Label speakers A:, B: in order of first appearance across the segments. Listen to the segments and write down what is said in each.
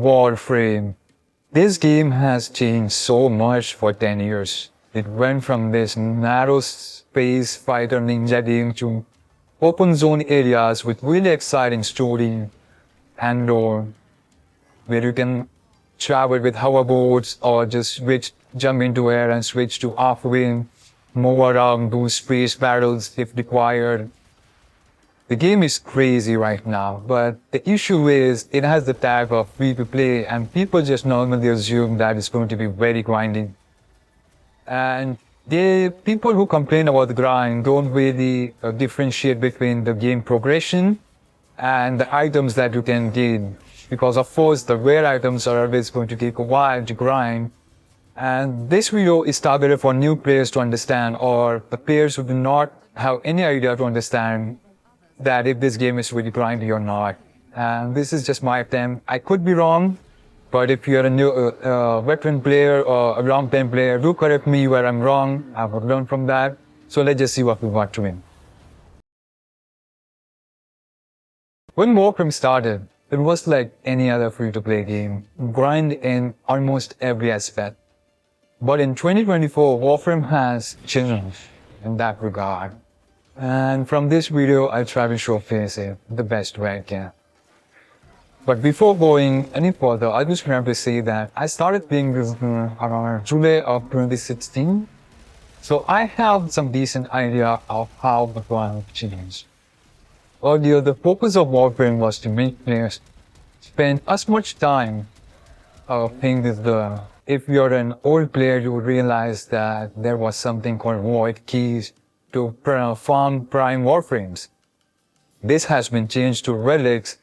A: Warframe. This game has changed so much for 10 years. It went from this narrow space fighter ninja game to open zone areas with really exciting story and lore, where you can travel with hoverboards or just jump into air and switch to halfway, move around, do space battles if required. The game is crazy right now, but the issue is it has the tag of free to play and people just normally assume that it's going to be very grinding. And the people who complain about the grind don't really differentiate between the game progression and the items that you can gain. Because of course the rare items are always going to take a while to grind. And this video is targeted for new players to understand, or the players who do not have any idea to understand that if this game is really grindy or not. And this is just my attempt. I could be wrong, but if you're a new veteran player or a long-time player, do correct me where I'm wrong. I have learned from that. So let's just see what we got to win. When Warframe started, it was like any other free-to-play game, grind in almost every aspect. But in 2024, Warframe has changed in that regard. And from this video, I'll try to showcase it the best way I can. But before going any further, I just want to say that I started playing this around July of 2016. So I have some decent idea of how the grind changed. Earlier, the focus of Warframe was to make players spend as much time playing this game. If you're an old player, you would realize that there was something called void keys to farm prime warframes. This has been changed to relics,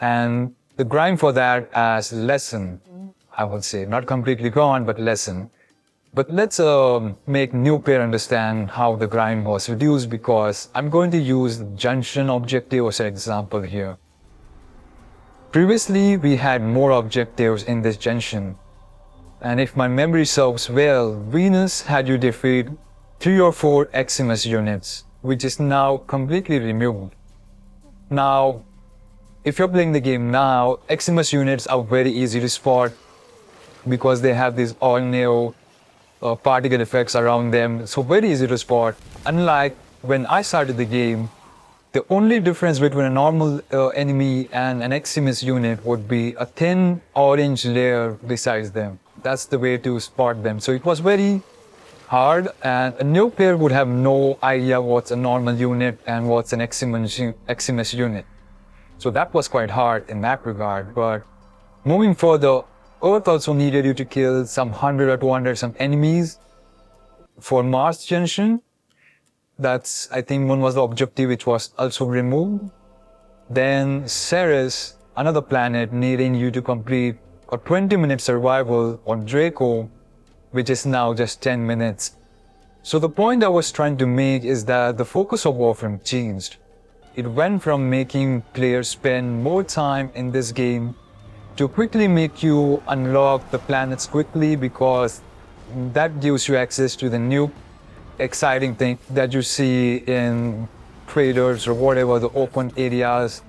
A: and the grind for that has lessened, I would say. Not completely gone, but lessened. But let's make new player understand how the grind was reduced, because I'm going to use the junction objective as an example here. Previously, we had more objectives in this junction. And if my memory serves well, Venus had you defeat 3 or 4 Eximus units, which is now completely removed. Now, if you're playing the game now, Eximus units are very easy to spot because they have these all-new particle effects around them, so very easy to spot. Unlike when I started the game, the only difference between a normal enemy and an Eximus unit would be a thin orange layer besides them. That's the way to spot them. So it was very hard, and a new player would have no idea what's a normal unit and what's an Eximus unit. So that was quite hard in that regard. But moving further, Earth also needed you to kill some 100 or 200 some enemies for Mars Junction. That's, I think, one was the objective which was also removed. Then Ceres, another planet, needing you to complete a 20-minute survival on Draco, which is now just 10 minutes. So the point I was trying to make is that the focus of Warframe changed. It went from making players spend more time in this game to quickly make you unlock the planets quickly, because that gives you access to the new exciting thing that you see in traders or whatever, the open areas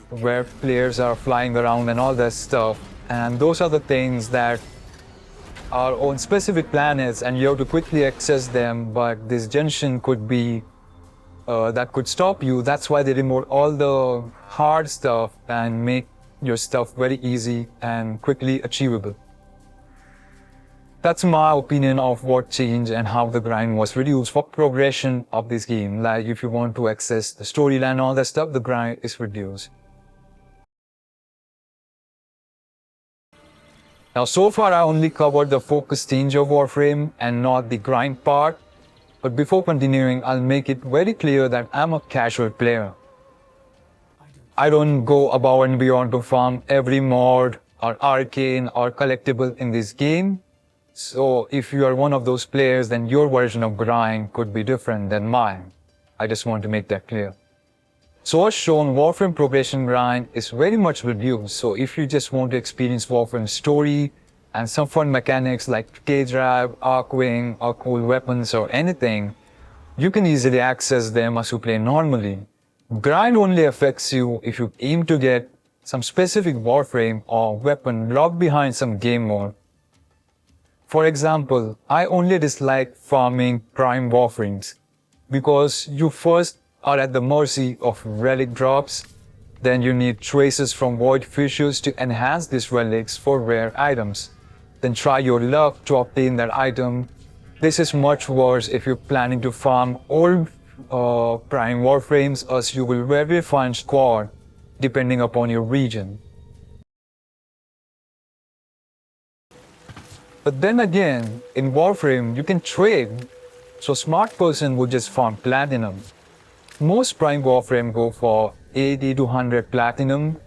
A: where players are flying around and all that stuff. And those are the things that are on specific planets and you have to quickly access them, but this junction could be that could stop you. That's why they remove all the hard stuff and make your stuff very easy and quickly achievable. That's my opinion of what changed and how the grind was reduced for progression of this game. Like if you want to access the storyline and all that stuff, the grind is reduced. Now, so far I only covered the focus change of Warframe and not the grind part. But before continuing, I'll make it very clear that I'm a casual player. I don't go above and beyond to farm every mod or arcane or collectible in this game. So if you are one of those players, then your version of grind could be different than mine. I just want to make that clear. So as shown, Warframe progression grind is very much reduced. So if you just want to experience Warframe story and some fun mechanics like K-Drive, Arcwing, or cool weapons or anything, you can easily access them as you play normally. Grind only affects you if you aim to get some specific Warframe or weapon locked behind some game mode. For example, I only dislike farming prime Warframes because you first are at the mercy of relic drops, then you need traces from void fissures to enhance these relics for rare items. Then try your luck to obtain that item. This is much worse if you're planning to farm old prime Warframes, as you will rarely find squad depending upon your region. But then again, in Warframe you can trade, so smart person would just farm platinum. Most prime Warframe go for 80 to 100 platinum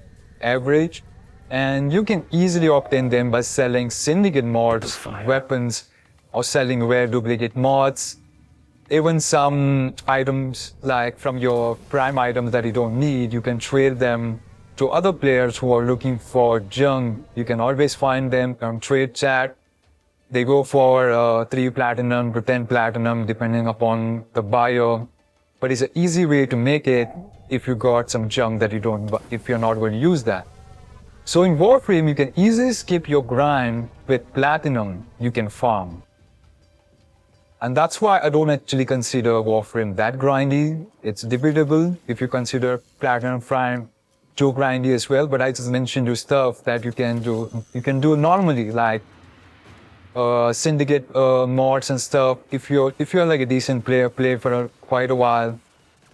A: average, and you can easily obtain them by selling syndicate mods, weapons, or selling rare duplicate mods. Even some items like from your prime items that you don't need, you can trade them to other players who are looking for junk. You can always find them on trade chat. They go for 3 platinum to 10 platinum depending upon the buyer. But it's an easy way to make it if you got some junk that you don't, if you're not going to use that. So in Warframe, you can easily skip your grind with platinum you can farm. And that's why I don't actually consider Warframe that grindy. It's debatable if you consider platinum farm too grindy as well, but I just mentioned you stuff that you can do normally, like syndicate mods and stuff. If you're like a decent player, play for quite a while,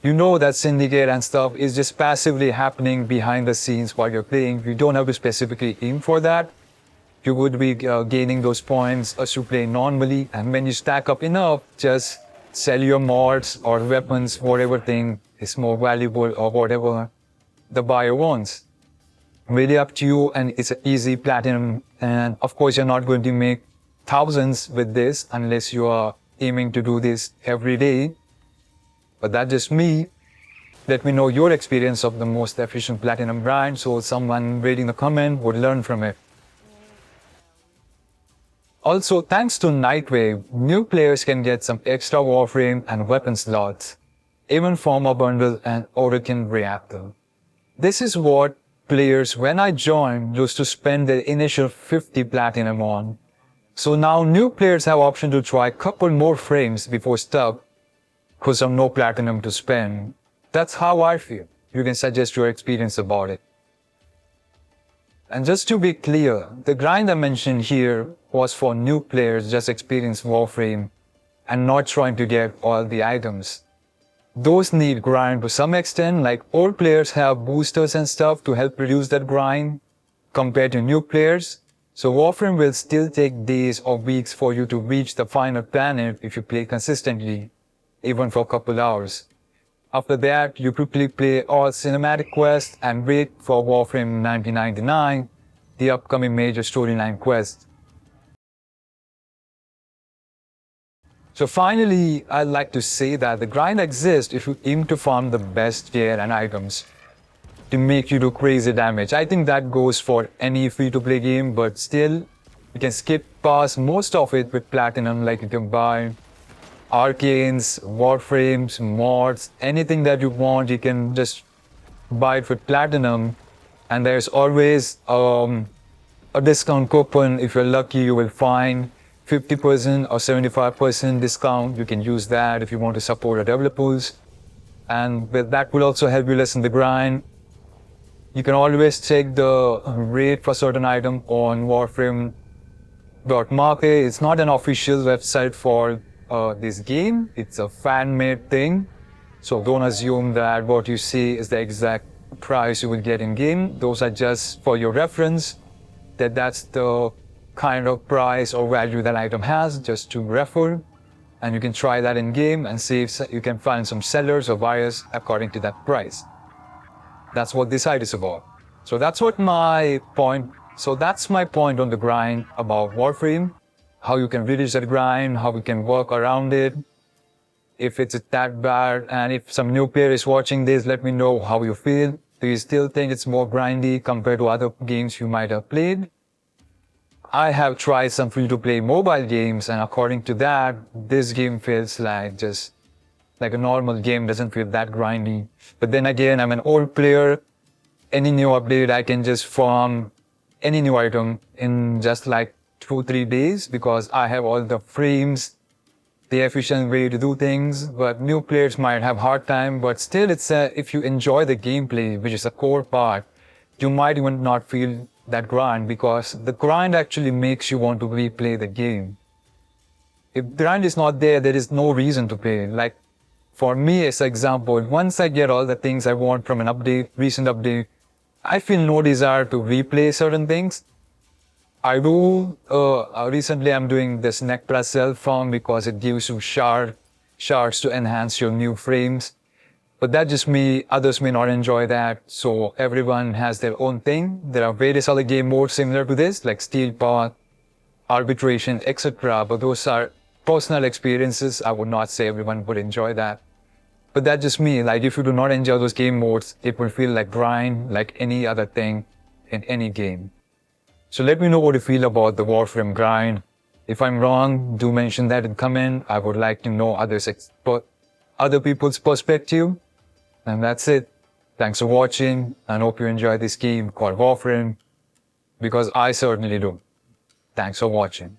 A: you know that syndicate and stuff is just passively happening behind the scenes while you're playing. You don't have to specifically aim for that. You would be gaining those points as you play normally, and when you stack up enough, just sell your mods or weapons, whatever thing is more valuable or whatever the buyer wants. Really up to you, and it's an easy platinum. And of course, you're not going to make thousands with this unless you are aiming to do this every day. But that's just me. Let me know your experience of the most efficient platinum grind, so someone reading the comment would learn from it. Also, thanks to Nightwave, new players can get some extra Warframe and weapon slots, even from a bundle and Oracle reactor. This is what players, when I joined, used to spend their initial 50 platinum on. So now new players have option to try a couple more frames before stuck, because of no platinum to spend. That's how I feel. You can suggest your experience about it. And just to be clear, the grind I mentioned here was for new players just experience Warframe and not trying to get all the items. Those need grind to some extent, like old players have boosters and stuff to help reduce that grind compared to new players. So Warframe will still take days or weeks for you to reach the final planet if you play consistently, even for a couple hours. After that, you quickly play all cinematic quests and wait for Warframe 1999, the upcoming major storyline quest. So finally, I'd like to say that the grind exists if you aim to farm the best gear and items to make you do crazy damage. I think that goes for any free-to-play game, but still, you can skip past most of it with platinum, like you can buy arcanes, warframes, mods, anything that you want, you can just buy it with platinum. And there's always a discount coupon. If you're lucky, you will find 50% or 75% discount. You can use that if you want to support the developers. And that will also help you lessen the grind. You can always check the rate for certain item on Warframe.market. It's not an official website for this game. It's a fan-made thing. So don't assume that what you see is the exact price you will get in game. Those are just for your reference, that's the kind of price or value that item has, just to refer. And you can try that in game and see if you can find some sellers or buyers according to that price. That's what this site is about. So that's my point on the grind about Warframe, how you can reduce that grind, how we can work around it. If it's that bad, and if some new player is watching this, let me know how you feel. Do you still think it's more grindy compared to other games you might have played? I have tried some free-to-play mobile games, and according to that, this game feels like just like a normal game, doesn't feel that grindy. But then again, I'm an old player. any new update, I can just farm any new item in just like 2-3 days because I have all the frames, the efficient way to do things. But new players might have hard time, but still if you enjoy the gameplay, which is a core part, you might even not feel that grind because the grind actually makes you want to replay the game. If grind is not there, there is no reason to play. Like for me as an example, once I get all the things I want from an update, recent update, I feel no desire to replay certain things. I do, recently I'm doing this neck press self farm because it gives you shards to enhance your new frames. But that's just me, others may not enjoy that, so everyone has their own thing. There are various other game modes similar to this, like Steel Path, Arbitration, etc. But those are personal experiences. I would not say everyone would enjoy that. But that's just me, like if you do not enjoy those game modes, it will feel like grind, like any other thing in any game. So let me know what you feel about the Warframe Grind. If I'm wrong, do mention that in comment. I would like to know other people's perspective. And that's it. Thanks for watching and hope you enjoy this game called Warframe because I certainly do. Thanks for watching.